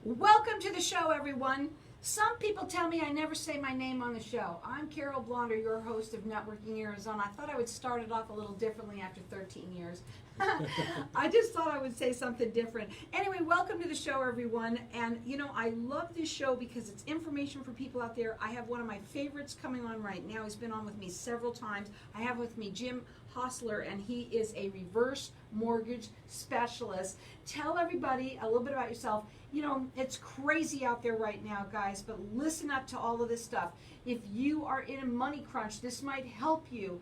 Welcome to the show, everyone. Some people tell me I never say my name on the show. I'm Carol Blonder, your host of Networking Arizona. I thought I would start it off a little differently after 13 years. I just thought I would say something different. Anyway, welcome to the show, everyone. And, you know, I love this show because it's information for people out there. I have one of my favorites coming on right now. He's been on with me several times. I have with me Jim Hostler, and he is a reverse mortgage specialist. Tell everybody a little bit about yourself. You know, it's crazy out there right now, guys, but listen up to all of this stuff. If you are in a money crunch, this might help you.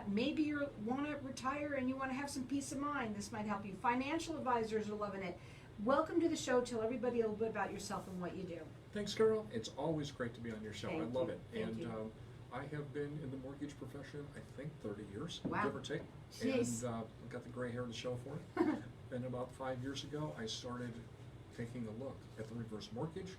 Maybe you want to retire and you want to have some peace of mind. This might help you. Financial advisors are loving it. Welcome to the show. Tell everybody a little bit about yourself and what you do. Thanks, Carol. It's always great to be on your show. Thank I love you. it. Thank And you. I have been in the mortgage profession, I think, 30 years, Wow. give or take. Jeez. And I've got the gray hair to show for it. And about 5 years ago, I started taking a look at the reverse mortgage.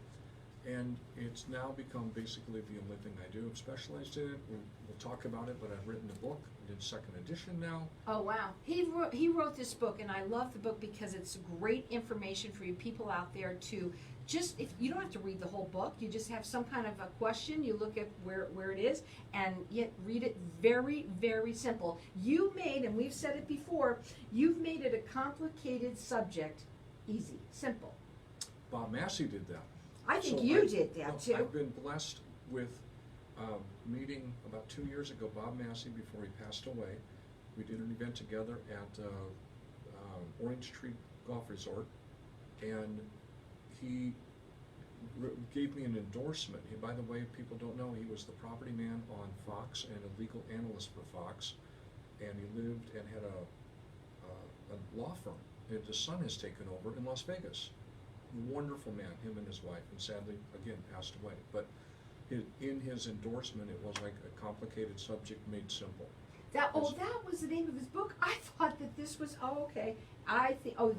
And it's now become basically the only thing I do. I've specialized in it. We'll talk about it, but I've written a book. I did second edition now. Oh, wow. He wrote this book, and I love the book because it's great information for you people out there to just, if you don't have to read the whole book, you just have some kind of a question, you look at where it is, and yet read it very, very simple. You made, and we've said it before, you've made it a complicated subject easy, simple. Bob Massey did that. I think So you did that too. I've been blessed with meeting about 2 years ago Bob Massey before he passed away. We did an event together at Orange Tree Golf Resort, and he gave me an endorsement. By the way, people don't know, he was the property man on Fox and a legal analyst for Fox, and he lived and had a law firm that his son has taken over in Las Vegas. Wonderful man, him and his wife, and sadly, again, passed away. But in his endorsement, it was like a complicated subject made simple. That was the name of his book. I thought that this was, okay.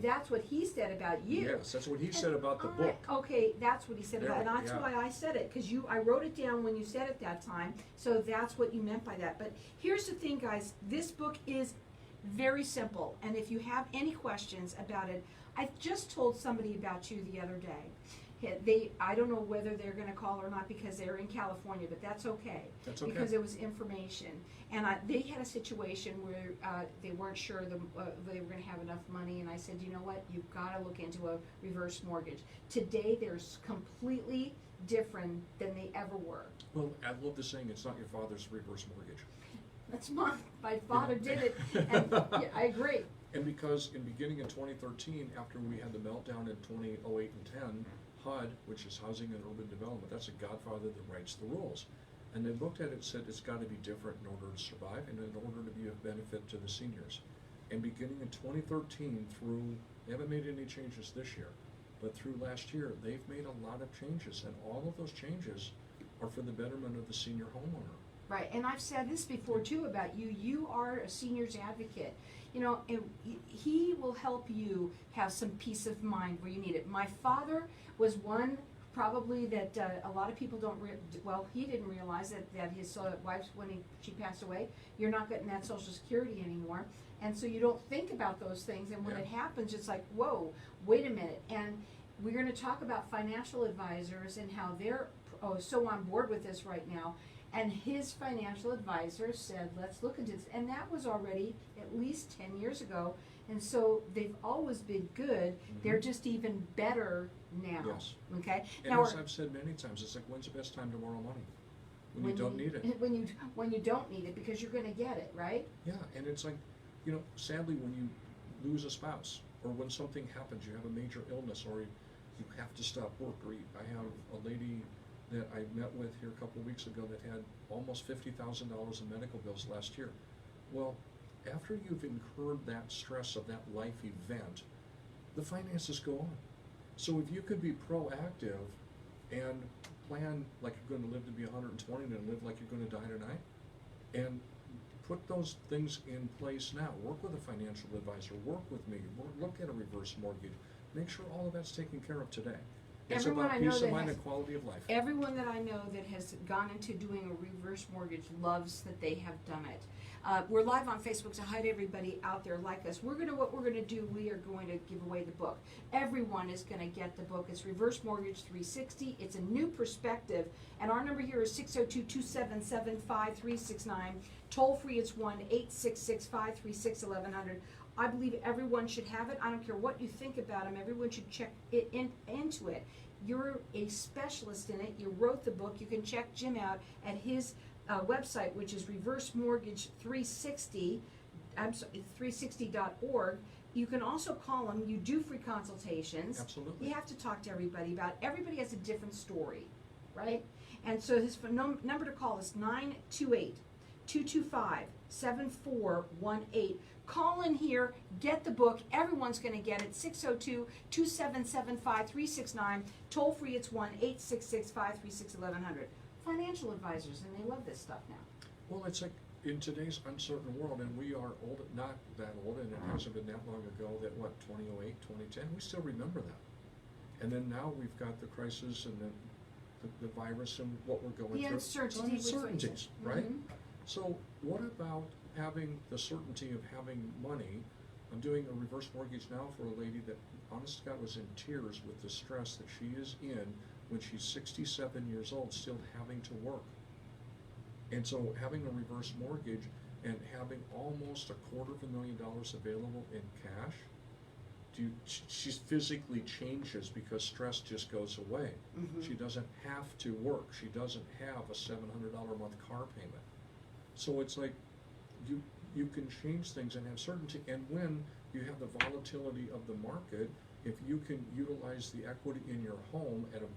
That's what he said about you. Yes, that's what he said about the book. Okay, that's what he said about it, and Yeah, that's yeah. why I said it, because I wrote it down when you said it that time, so that's what you meant by that. But here's the thing, guys, this book is very simple, and if you have any questions about it, I just told somebody about you the other day. I don't know whether they're going to call or not because they're in California, but that's okay. That's okay. Because it was information. And they had a situation where they weren't sure they were going to have enough money, and I said, you know what, you've got to look into a reverse mortgage. Today, they're completely different than they ever were. Well, I love the saying, it's not your father's reverse mortgage. That's my father did it, and yeah, I agree. And because in beginning in 2013, after we had the meltdown in 2008 and 10, HUD, which is Housing and Urban Development, that's a godfather that writes the rules. And they looked at it and said it's got to be different in order to survive and in order to be of benefit to the seniors. And beginning in 2013 they haven't made any changes this year, but through last year, they've made a lot of changes, and all of those changes are for the betterment of the senior homeowner. Right, and I've said this before too about you. You are a senior's advocate. You know, and he will help you have some peace of mind where you need it. My father was one probably that a lot of people don't, he didn't realize that his wife, when she passed away, you're not getting that Social Security anymore. And so you don't think about those things, and when it happens, it's like, whoa, wait a minute. And we're going to talk about financial advisors and how they're so on board with this right now. And his financial advisor said, let's look into this. And that was already at least 10 years ago. And so they've always been good. Mm-hmm. They're just even better now. Yes. Okay? And now, as I've said many times, it's like, when's the best time to borrow money? When you don't need it. When you don't need it, because you're going to get it, right? Yeah, and it's like, you know, sadly, when you lose a spouse, or when something happens, you have a major illness, or you have to stop work, or I have a lady that I met with here a couple of weeks ago that had almost $50,000 in medical bills last year. Well, after you've incurred that stress of that life event, the finances go on. So if you could be proactive and plan like you're going to live to be 120 and live like you're going to die tonight, and put those things in place now. Work with a financial advisor, work with me, look at a reverse mortgage, make sure all of that's taken care of today. It's Everyone about I know peace that of mind has- and quality of life. Everyone that I know that has gone into doing a reverse mortgage loves that they have done it. We're live on Facebook, so hi to everybody out there like us. What we're gonna do, we are going to give away the book. Everyone is gonna get the book. It's Reverse Mortgage 360. It's a new perspective, and our number here is 602-277-5369. Toll free, it's 1-866-536-1100. I believe everyone should have it. I don't care what you think about them. Everyone should check it into it. You're a specialist in it. You wrote the book. You can check Jim out at his website, which is Reverse Mortgage 360. 360.org. You can also call him. You do free consultations. Absolutely. You have to talk to everybody about. Everybody has a different story, right? And so his number to call is 928-225-7418. Call in here, get the book. Everyone's going to get it. 602-277-5369. Toll free, it's 1-866-536-1100. Financial advisors, and they love this stuff now. Well, it's like in today's uncertain world, and we are old, not that old, and it hasn't been that long ago, that 2008, 2010, we still remember that. And then now we've got the crisis and the virus and what we're going The through. uncertainty. Uncertainties, right? Mhm. So what about having the certainty of having money? I'm doing a reverse mortgage now for a lady that, honest to God, was in tears with the stress that she is in when she's 67 years old, still having to work. And so having a reverse mortgage and having almost $250,000 available in cash, she physically changes because stress just goes away. Mhm. She doesn't have to work. She doesn't have a $700 a month car payment. So it's like you can change things and have certainty. And when you have the volatility of the market, if you can utilize the equity in your home at a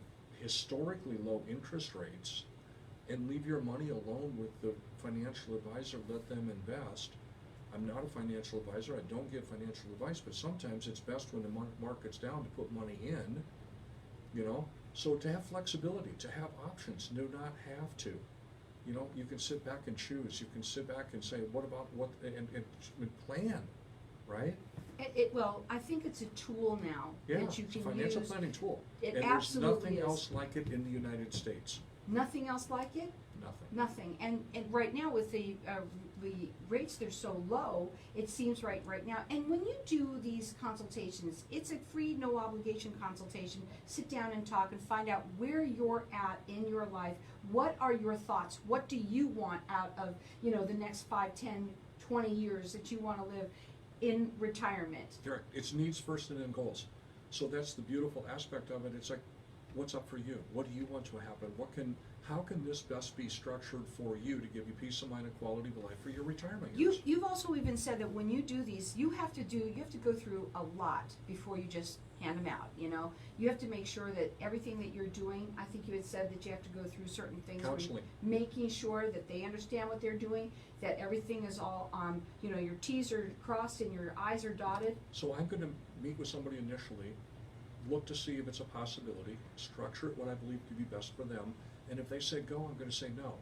historically low interest rates and leave your money alone with the financial advisor, let them invest. I'm not a financial advisor, I don't give financial advice, but sometimes it's best when the market's down to put money in, you know? So to have flexibility, to have options, do not have to. You know, you can sit back and choose, you can sit back and say, what about and plan, right? Well, I think it's a tool now Yeah, that you it's a can financial use. planning tool. It And absolutely there's nothing is. else like it in the United States. Nothing else like it? Nothing. Nothing. And right now with the rates, they're so low, it seems right now. And when you do these consultations, it's a free, no obligation consultation. Sit down and talk and find out where you're at in your life. What are your thoughts? What do you want out of, the next 5, 10, 20 years that you want to live in retirement? Correct. It's needs first and then goals. So that's the beautiful aspect of it. It's like, what's up for you? What do you want to happen? How can this best be structured for you to give you peace of mind and quality of life for your retirement years? You've also even said that when you do these, you have to go through a lot before you just hand them out. You have to make sure that everything that you're doing. I think you had said that you have to go through certain things. Counseling. Making sure that they understand what they're doing, that everything is all your T's are crossed and your I's are dotted. So I'm going to meet with somebody initially, look to see if it's a possibility, structure it what I believe to be best for them, and if they say go, I'm going to say no.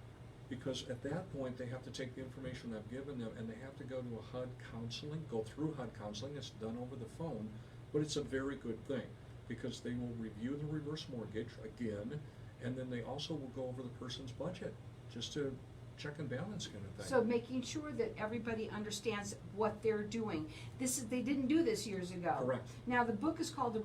Because at that point, they have to take the information I've given them and they have to go to a HUD counseling, go through HUD counseling. It's done over the phone, but it's a very good thing because they will review the reverse mortgage again, and then they also will go over the person's budget just to check and balance kind of thing. So making sure that everybody understands what they're doing. They didn't do this years ago. Correct. Now the book is called a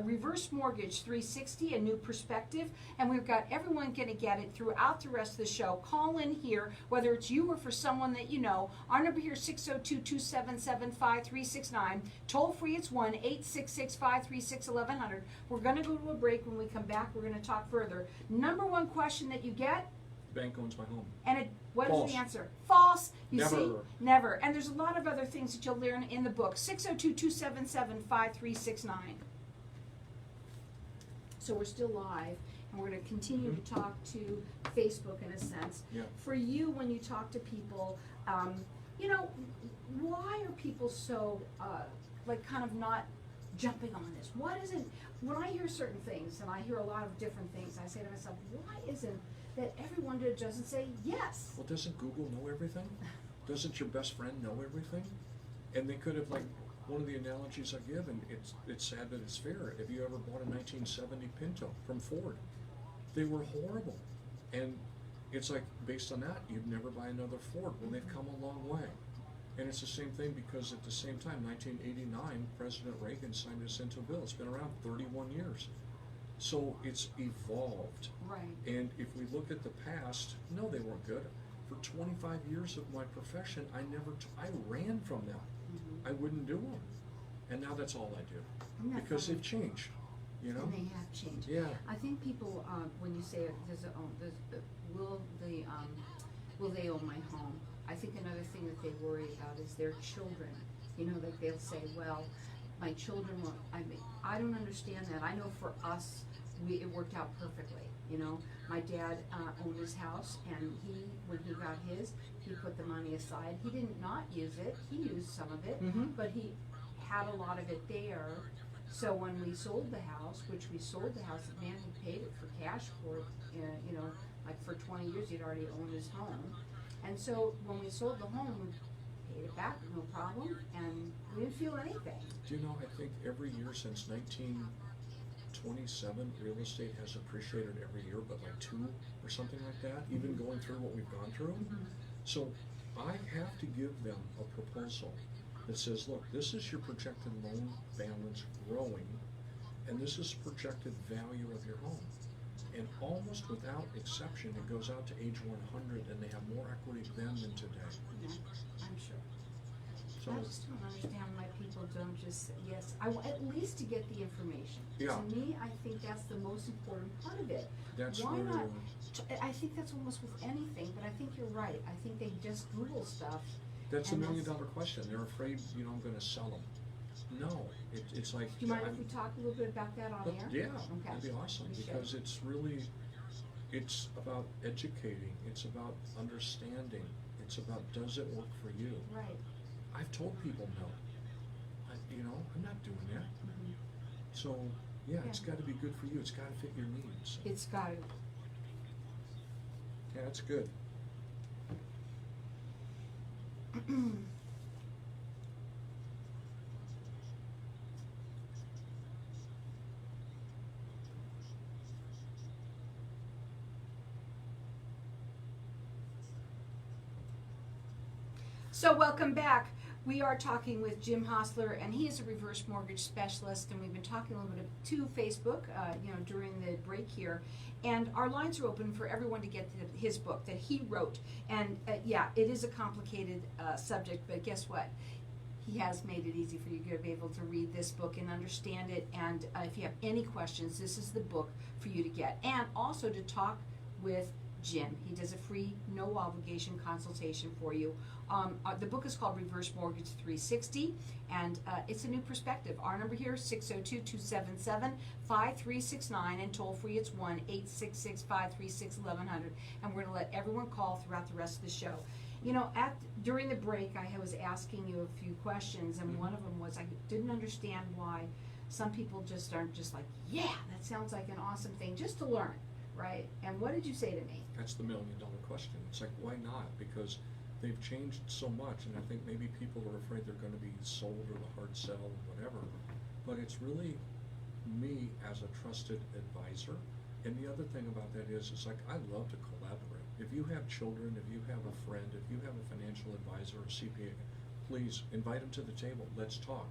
Reverse Mortgage 360, a new perspective, and we've got everyone going to get it throughout the rest of the show. Call in here, whether it's you or for someone that you know. Our number here is 602-277-5369. Toll free, it's 1-866-536-1100. We're going to go to a break. When we come back, we're going to talk further. Number one question that you get, The bank owns my home. and what is False. the answer? False. You Never. see? Never. And there's a lot of other things that you'll learn in the book. 602-277-5369. So we're still live, and we're going to continue to talk to Facebook in a sense. Yeah. For you, when you talk to people, why are people so, kind of not jumping on this? What isn't, when I hear certain things, and I hear a lot of different things, I say to myself, why isn't that everyone doesn't say yes? Well, doesn't Google know everything? Doesn't your best friend know everything? And they could have one of the analogies I give, and it's sad that it's fair, if you ever bought a 1970 Pinto from Ford, they were horrible. And it's like, based on that, you'd never buy another Ford. Well, they've come a long way. And it's the same thing because at the same time, 1989, President Reagan signed this into a bill. It's been around 31 years. So it's evolved. Right. And if we look at the past, no, they weren't good. For 25 years of my profession, I ran from them. Mm-hmm. I wouldn't do them. And now that's all I do. Isn't that Because funny? they've changed, you know? And they have changed. Yeah. I think people, when you say, will they own my home? I think another thing that they worry about is their children. You know, like they'll say, well, my children will, I don't understand that. I know for us, it worked out perfectly. You know, my dad owned his house, and when he got his, he put the money aside. He didn't not use it. He used some of it, but he had a lot of it there. So when we sold the house, the man who paid it for cash for it, you know, like for 20 years he'd already owned his home. And so when we sold the home, we paid it back, no problem, and we didn't feel anything. Do you know, I think every year since 1927, real estate has appreciated every year, but like 2 or something like that, even going through what we've gone through. So I have to give them a proposal that says, look, this is your projected loan balance growing, and this is projected value of your home. And almost without exception, it goes out to age 100, and they have more equity then than today. Yeah, I'm sure. So, I just don't understand why people don't just say yes. I want at least to get the information. Yeah. To me, I think that's the most important part of it. that's Why where, not? I think that's almost with anything, but I think you're right. I think they just Google stuff. that's a and $1 million that's- question. They're afraid, you know, I'm gonna sell them. No, it's like. Do you mind I'm- if we talk a little bit about that on air? Yeah, Okay. that'd be awesome, We should. because it's really, it's about educating, it's about understanding, it's about, does it work for you? Right. I've told people no. You know, I'm not doing that. Mhm. So, yeah, it's Yeah. gotta be good for you, it's gotta fit your needs. It's got to. Yeah, that's good. So welcome back. We are talking with Jim Hostler, and he is a reverse mortgage specialist, and we've been talking a little bit to Facebook, during the break here. And our lines are open for everyone to get his book that he wrote. And yeah, it is a complicated subject, but guess what? He has made it easy for you to be able to read this book and understand it. And if you have any questions, this is the book for you to get. And also to talk with Jim. He does a free, no obligation consultation for you. The book is called Reverse Mortgage 360, and it's a new perspective. Our number here is 602-277-5369, and toll free it's 1-866-536-1100. And we're going to let everyone call throughout the rest of the show. You know, during the break, I was asking you a few questions, and one of them was I didn't understand why some people just aren't just like, yeah, that sounds like an awesome thing, just to learn, right? And what did you say to me? That's the $1 million question. It's like, why not? Because they've changed so much, and I think maybe people are afraid they're going to be sold or the hard sell or whatever. But it's really me as a trusted advisor. And the other thing about that is, it's like, I love to collaborate. If you have children, if you have a friend, if you have a financial advisor or CPA, please invite them to the table. Let's talk.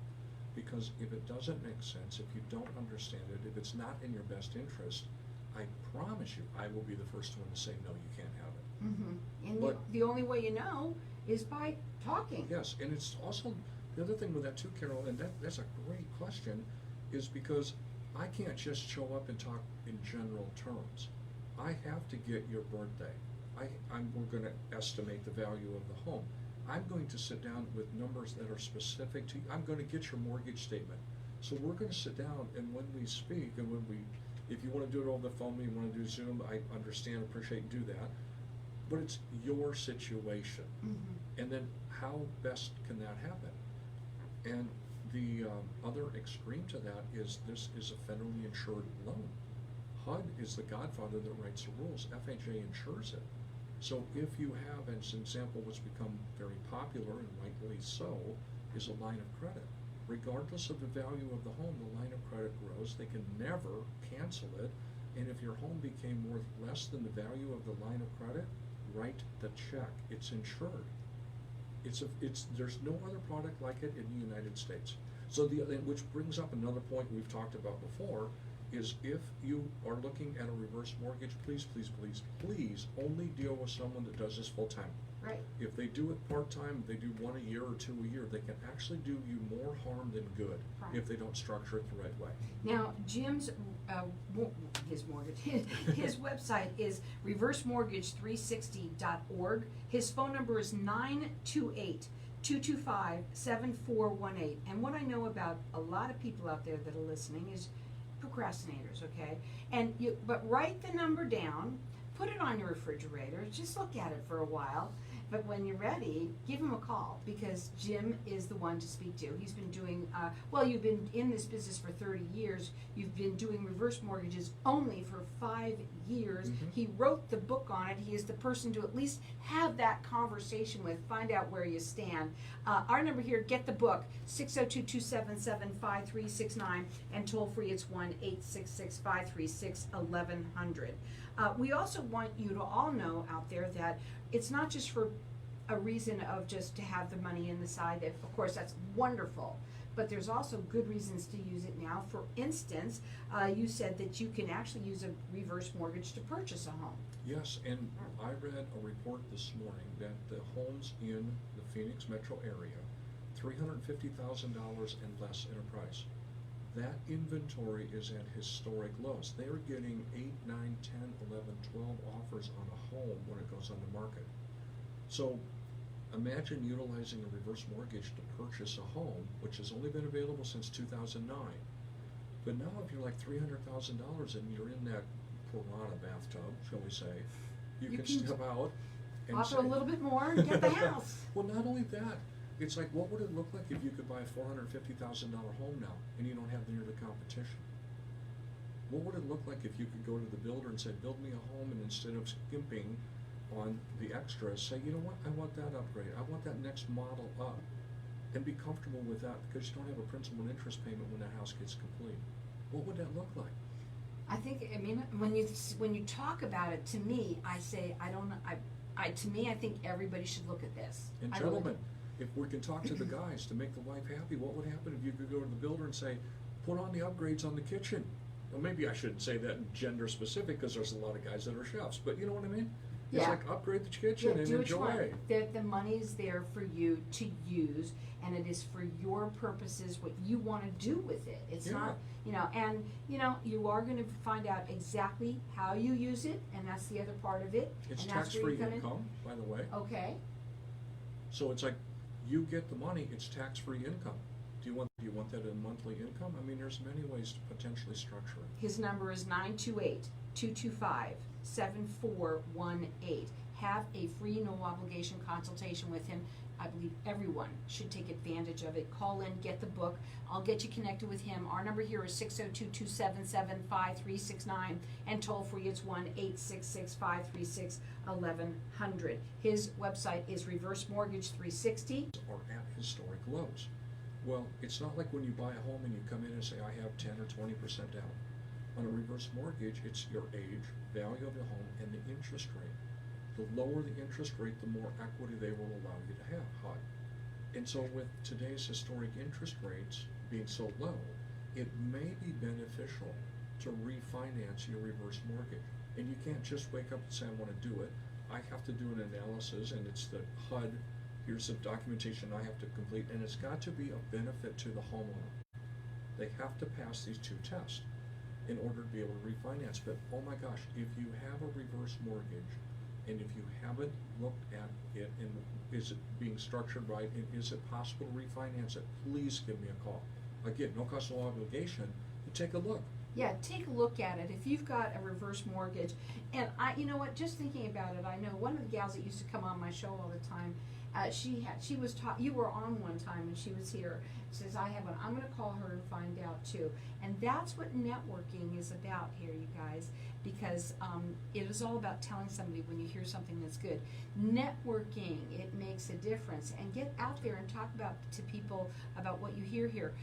Because if it doesn't make sense, if you don't understand it, if it's not in your best interest, I promise you, I will be the first one to say, no, you can't have it. Mm-hmm. And But- the only way you know is by talking. Yes, and it's also, the other thing with that too, Carol, and that's a great question, is because I can't just show up and talk in general terms. I have to get your birthday. We're going to estimate the value of the home. I'm going to sit down with numbers that are specific to you. I'm going to get your mortgage statement. So we're going to sit down, and when we speak, and if you want to do it over the phone, you want to do Zoom, I understand, appreciate, do that. But it's your situation. Mm-hmm. And then how best can that happen? And the other extreme to that is this is a federally insured loan. HUD is the godfather that writes the rules. FHA insures it. So if you have, as an example, what's become very popular and rightly so, is a line of credit. regardless of the value of the home, the line of credit grows. They can never cancel it. And if your home became worth less than the value of the line of credit, write the check. It's insured. There's no other product like it in the United States. So which brings up another point we've talked about before, is if you are looking at a reverse mortgage, please, please, please, please only deal with someone that does this full time. Right. If they do it part-time, they do 1 a year or 2 a year, they can actually do you more harm than good Right. if they don't structure it the right way. Now, Jim's, his website is reversemortgage360.org. His phone number is 928-225-7418. And what I know about a lot of people out there that are listening is procrastinators, okay? But write the number down, put it on your refrigerator, just look at it for a while. But when you're ready, give him a call, because Jim is the one to speak to. He's been doing, you've been in this business for 30 years. You've been doing reverse mortgages only for 5 years. Mm-hmm. He wrote the book on it. He is the person to at least have that conversation with, find out where you stand. Our number here, get the book, 602-277-5369, and toll free it's 1-866-536-1100. We also want you to all know out there that it's not just for a reason of just to have the money in the side. Of course, that's wonderful, but there's also good reasons to use it now. For instance, you said that you can actually use a reverse mortgage to purchase a home. Yes, and I read a report this morning that the homes in the Phoenix metro area, $350,000 and less in a price. That inventory is at historic lows. They are getting 8, 9, 10, 11, 12 offers on a home when it goes on the market. So imagine utilizing a reverse mortgage to purchase a home, which has only been available since 2009. But now if you're like $300,000 and you're in that piranha bathtub, shall we say, you can step out and offer say, a little bit more and get the house. Well, not only that, it's like, what would it look like if you could buy a $450,000 home now and you don't have near the competition? What would it look like if you could go to the builder and say, build me a home, and instead of skimping on the extras, say, you know what, I want that upgrade, I want that next model up, and be comfortable with that, because you don't have a principal and interest payment when that house gets complete. What would that look like? I mean, when you talk about it, to me, I say, I think everybody should look at this. And gentlemen, if we can talk to the guys to make the wife happy, what would happen if you could go to the builder and say, put on the upgrades on the kitchen? Well, maybe I shouldn't say that gender specific, because there's a lot of guys that are chefs, but you know what I mean? It's Yeah. like upgrade the kitchen and do what you enjoy. want. The money's there for you to use, and it is for your purposes, what you want to do with it. It's not, you are going to find out exactly how you use it, and that's the other part of it. It's and that's where tax-free you come in. income, by the way. Okay. So it's like, you get the money, it's tax-free income. Do you want that in monthly income? I mean, there's many ways to potentially structure it. His number is 928-225-7418. Have a free, no obligation consultation with him. I believe everyone should take advantage of it. Call in, get the book. I'll get you connected with him. Our number here is 602-277-5369, and toll free it's 1-866-536-1100. His website is Reverse Mortgage 360. Are at historic lows. Well, it's not like when you buy a home and you come in and say, I have 10 or 20% down. On a reverse mortgage, it's your age, value of the home, and the interest rate. The lower the interest rate, the more equity they will allow you to have, HUD. And so with today's historic interest rates being so low, it may be beneficial to refinance your reverse mortgage. And you can't just wake up and say, I want to do it. I have to do an analysis, and it's the HUD, here's the documentation I have to complete, and it's got to be of benefit to the homeowner. They have to pass these 2 tests in order to be able to refinance. But oh my gosh, if you have a reverse mortgage, and if you haven't looked at it, and is it being structured right, and is it possible to refinance it, please give me a call. Again, no cost, no obligation, but take a look. Yeah, take a look at it. If you've got a reverse mortgage, and you know what, just thinking about it, I know one of the gals that used to come on my show all the time, She was taught. You were on one time and she was here. Says I have one. I'm going to call her and find out too. And that's what networking is about here, you guys, because it is all about telling somebody when you hear something that's good. Networking, it makes a difference. And get out there and talk to people about what you hear here.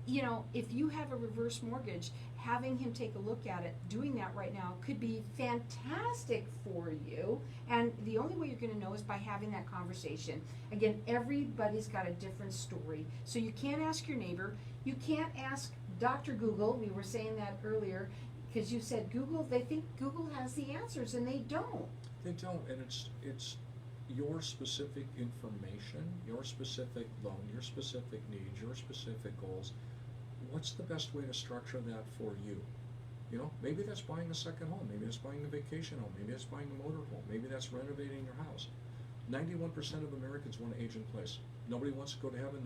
You know, if you have a reverse mortgage, having him take a look at it, doing that right now could be fantastic for you. And the only way you're going to know is by having that conversation. Again, everybody's got a different story. So you can't ask your neighbor. You can't ask Dr. Google. We were saying that earlier because you said Google, they think Google has the answers and they don't. They don't, and it's your specific information, your specific loan, your specific needs, your specific goals. What's the best way to structure that for you? You know, maybe that's buying a second home, maybe that's buying a vacation home, maybe that's buying a motor home, maybe that's renovating your house. 91% of Americans want to age in place. Nobody wants to go to heaven,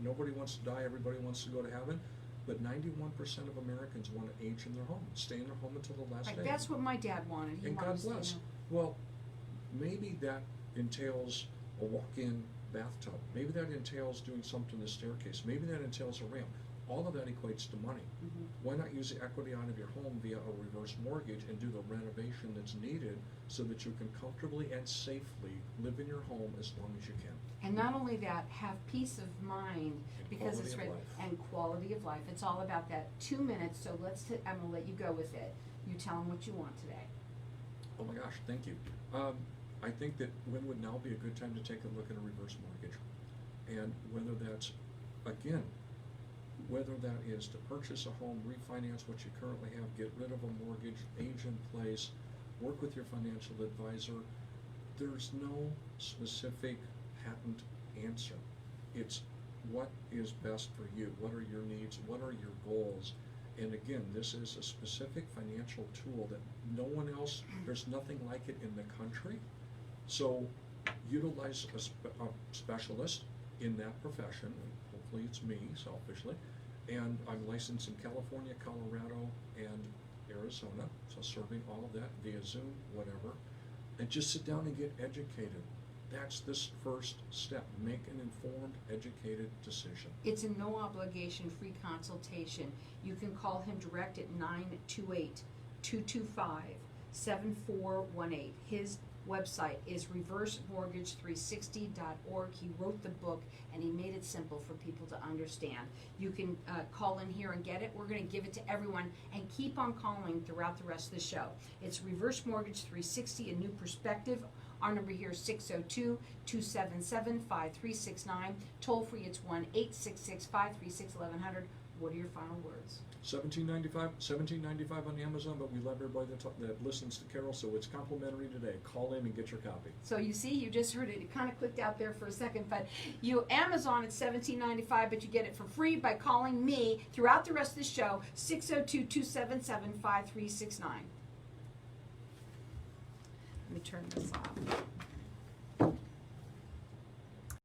nobody wants to die, everybody wants to go to heaven. But 91% of Americans want to age in their home, stay in their home until the last day. That's what my dad wanted. He and wanted God to bless. stay Well, maybe that entails a walk-in bathtub. Maybe that entails doing something to the staircase. Maybe that entails a ramp. All of that equates to money. Mm-hmm. Why not use the equity out of your home via a reverse mortgage and do the renovation that's needed so that you can comfortably and safely live in your home as long as you can? And not only that, have peace of mind And because it's quality of right, life. and quality of life. It's all about that. 2 minutes, so I'm gonna let you go with it. You tell them what you want today. Oh my gosh, thank you. I think that when would now be a good time to take a look at a reverse mortgage? And whether that's, again, whether that is to purchase a home, refinance what you currently have, get rid of a mortgage, age in place, work with your financial advisor, there's no specific patent answer. It's what is best for you, what are your needs, what are your goals. And again, this is a specific financial tool that no one else, there's nothing like it in the country. So utilize a specialist in that profession, and hopefully it's me, selfishly. And I'm licensed in California, Colorado, and Arizona, so serving all of that via Zoom, whatever. And just sit down and get educated. That's this first step. Make an informed, educated decision. It's a no obligation free consultation. You can call him direct at 928-225-7418. His website is reversemortgage360.org. He wrote the book and he made it simple for people to understand. You can call in here and get it. We're going to give it to everyone and keep on calling throughout the rest of the show. It's Reverse Mortgage 360, a new perspective. Our number here is 602-277-5369. Toll free, it's 1-866-536-1100. What are your final words? $17.95 on Amazon, but we love everybody that listens to Carol, so it's complimentary today. Call in and get your copy. So you see, you just heard it. It kind of clicked out there for a second, but Amazon it's $17.95, but you get it for free by calling me throughout the rest of the show, 602-277-5369. Let me turn this off.